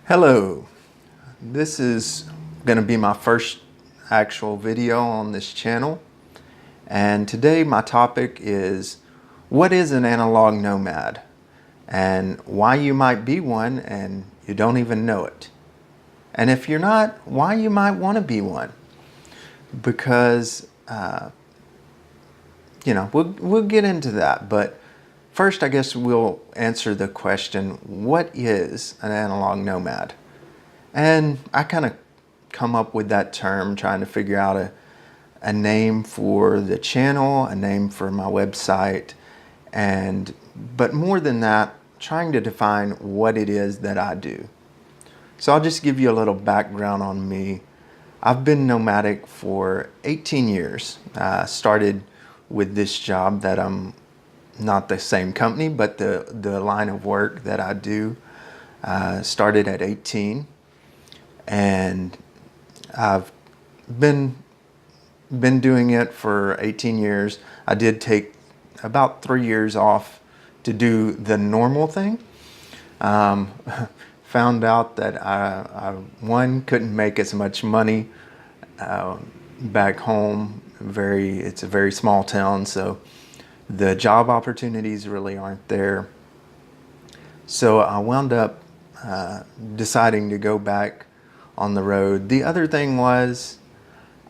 Hello, this is going to be my first actual video on this channel, and today my topic is what is an analog nomad and why you might be one and you don't even know it, and if you're not, why you might want to be one, because we'll get into that. But first, I guess we'll answer the question, what is an analog nomad? And I kind of come up with that term trying to figure out a name for the channel, a name for my website, but more than that, trying to define what it is that I do. So I'll just give you a little background on me. I've been nomadic for 18 years. I started with this job that I'm not the same company, but the line of work that I do started at 18, and I've been doing it for 18 years. I did take about 3 years off to do the normal thing. Found out that I couldn't make as much money back home. It's a very small town, so the job opportunities really aren't there. So I wound up deciding to go back on the road. The other thing was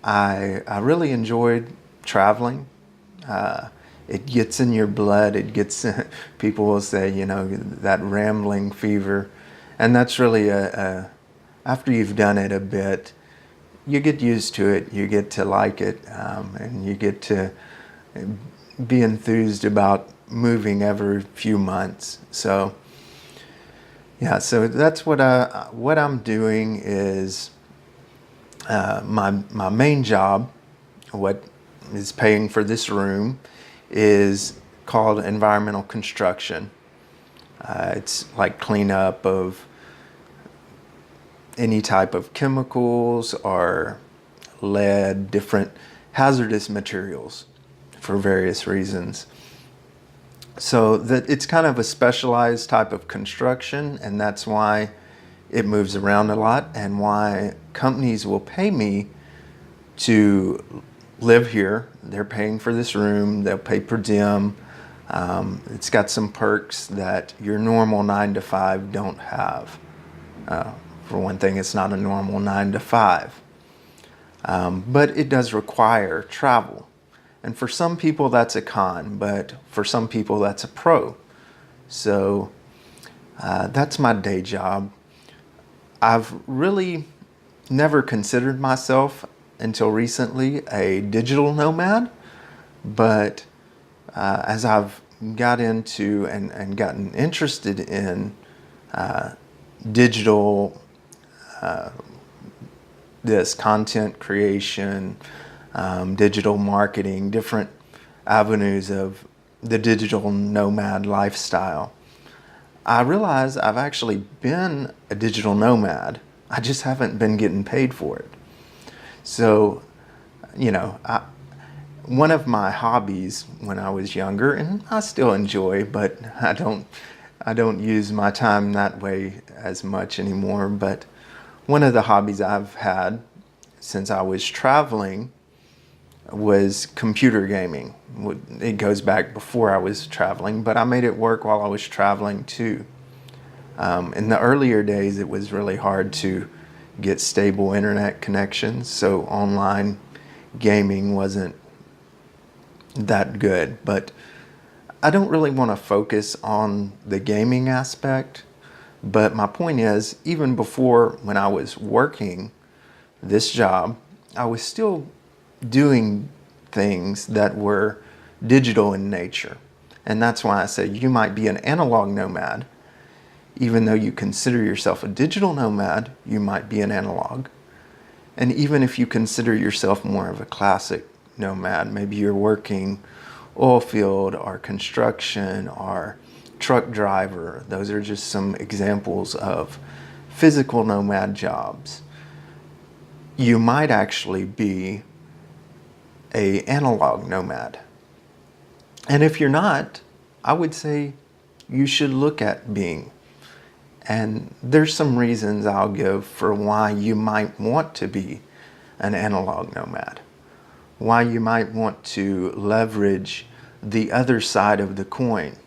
I really enjoyed traveling. It gets in your blood. It gets, people will say, that rambling fever. And that's really after you've done it a bit, you get used to it, you get to like it, and you get to be enthused about moving every few months. So yeah, so that's what I'm doing is my main job, what is paying for this room, is called environmental construction. It's like cleanup of any type of chemicals or lead, different hazardous materials for various reasons. So that it's kind of a specialized type of construction, and that's why it moves around a lot and why companies will pay me to live here. They're paying for this room, they'll pay per diem. It's got some perks that your normal 9-to-5 don't have. For one thing, it's not a normal 9-to-5, but it does require travel. And for some people that's a con, but for some people that's a pro. So that's my day job. I've really never considered myself until recently a digital nomad, but as I've got into and gotten interested in digital this content creation, digital marketing, different avenues of the digital nomad lifestyle, I realize I've actually been a digital nomad. I just haven't been getting paid for it. So, one of my hobbies when I was younger, and I still enjoy, but I don't use my time that way as much anymore, but one of the hobbies I've had since I was traveling was computer gaming. It goes back before I was traveling, but I made it work while I was traveling too. In the earlier days, it was really hard to get stable internet connections, so online gaming wasn't that good. But I don't really want to focus on the gaming aspect. But my point is, even before, when I was working this job, I was still doing things that were digital in nature. And that's why I say you might be an analog nomad. Even though you consider yourself a digital nomad, you might be an analog. And even if you consider yourself more of a classic nomad, maybe you're working oil field or construction or truck driver. Those are just some examples of physical nomad jobs. You might actually be an analog nomad. And if you're not, I would say you should look at being And there's some reasons I'll give for why you might want to be an analog nomad, why you might want to leverage the other side of the coin.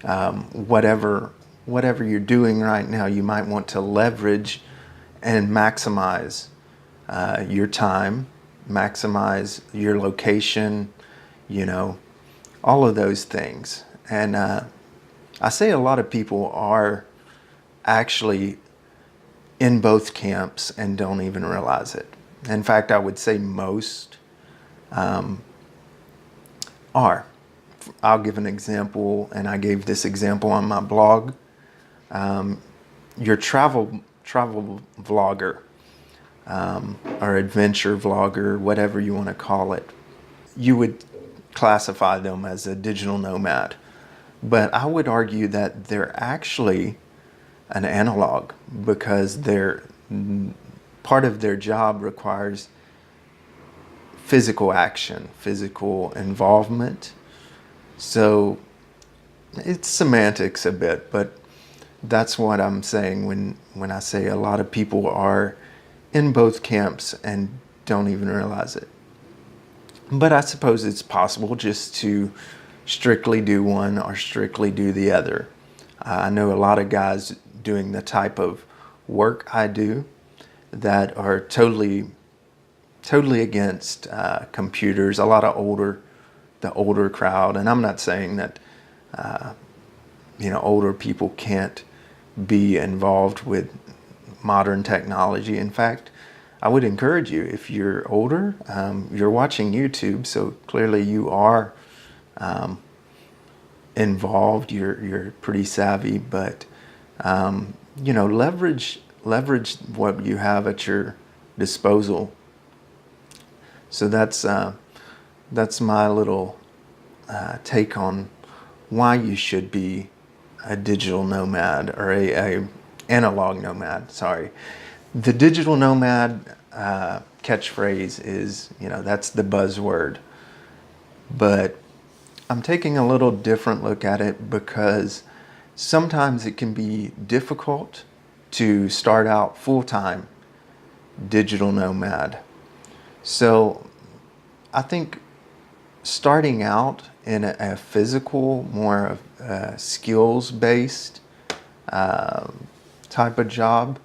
Whatever you're doing right now, you might want to leverage and maximize your time, maximize your location, you know, all of those things. And I say a lot of people are actually in both camps and don't even realize it. In fact, I would say most are. I'll give an example, and I gave this example on my blog. Your travel vlogger or adventure vlogger, whatever you want to call it, you would classify them as a digital nomad. But I would argue that they're actually an analog, because part of their job requires physical action, physical involvement. So it's semantics a bit, but that's what I'm saying when I say a lot of people are in both camps and don't even realize it. But I suppose it's possible just to strictly do one or strictly do the other. I know a lot of guys doing the type of work I do that are totally against computers. A lot of the older crowd, and I'm not saying that older people can't be involved with modern technology. In fact, I would encourage you, if you're older, you're watching YouTube, so clearly you are involved. You're pretty savvy, but leverage what you have at your disposal. So that's my little take on why you should be a digital nomad, or a analog nomad. Sorry, the digital nomad catchphrase is, that's the buzzword, but I'm taking a little different look at it, because sometimes it can be difficult to start out full-time digital nomad. So I think starting out in a physical, more skills-based type of job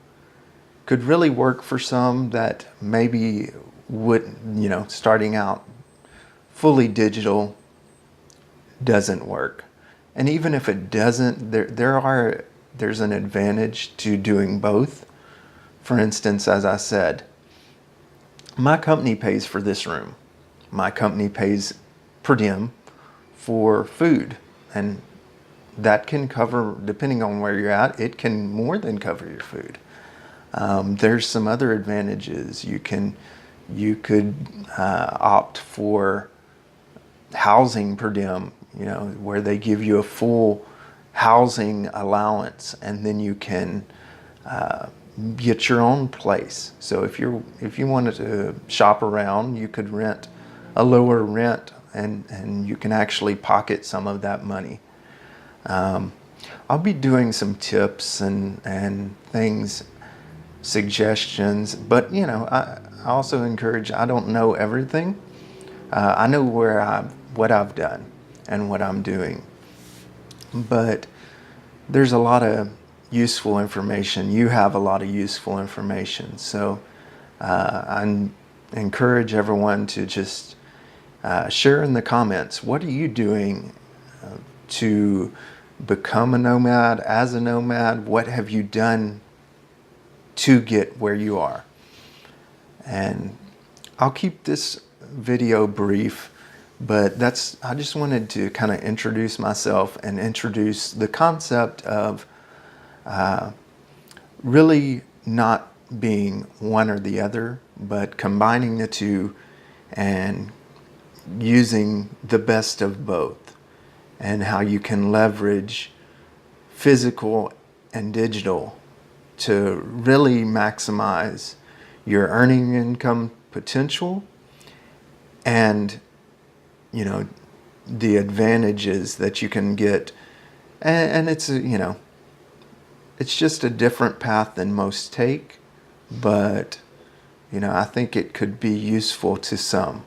could really work for some that maybe starting out fully digital doesn't work. And even if it doesn't, there's an advantage to doing both. For instance, as I said, my company pays for this room. My company pays per diem for food, and that can cover, depending on where you're at, it can more than cover your food. There's some other advantages. You could opt for housing per diem, where they give you a full housing allowance, and then you can get your own place. So if you wanted to shop around, you could rent a lower rent, and you can actually pocket some of that money. I'll be doing some tips and things, suggestions, but I also encourage, I don't know everything. I know what I've done and what I'm doing, but there's a lot of useful information. You have a lot of useful information, so I encourage everyone to just share in the comments, what are you doing to become a nomad, as a nomad? What have you done to get where you are? And I'll keep this video brief, but I just wanted to kind of introduce myself and introduce the concept of really not being one or the other, but combining the two and using the best of both, and how you can leverage physical and digital to really maximize your earning income potential, and the advantages that you can get. And it's It's just a different path than most take, but I think it could be useful to some.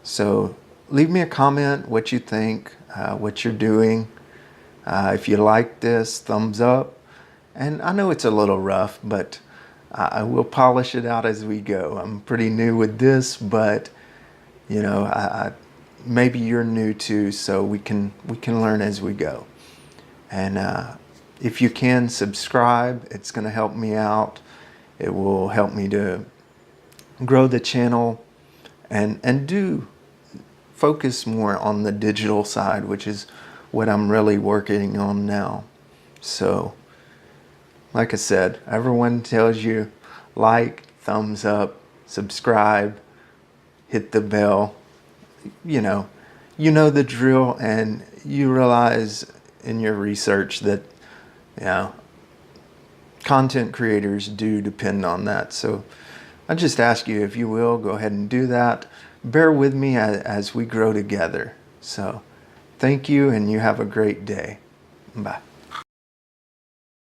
So leave me a comment what you think, what you're doing. If you like this, thumbs up. And I know it's a little rough, but I will polish it out as we go. I'm pretty new with this, but maybe you're new too, so we can learn as we go. And if you can subscribe, it's going to help me out. It will help me to grow the channel and do focus more on the digital side, which is what I'm really working on now. So like I said, everyone tells you like, thumbs up, subscribe, hit the bell. You know the drill, and you realize in your research that content creators do depend on that. So I just ask you, if you will, go ahead and do that. Bear with me as we grow together. So thank you, and you have a great day. Bye.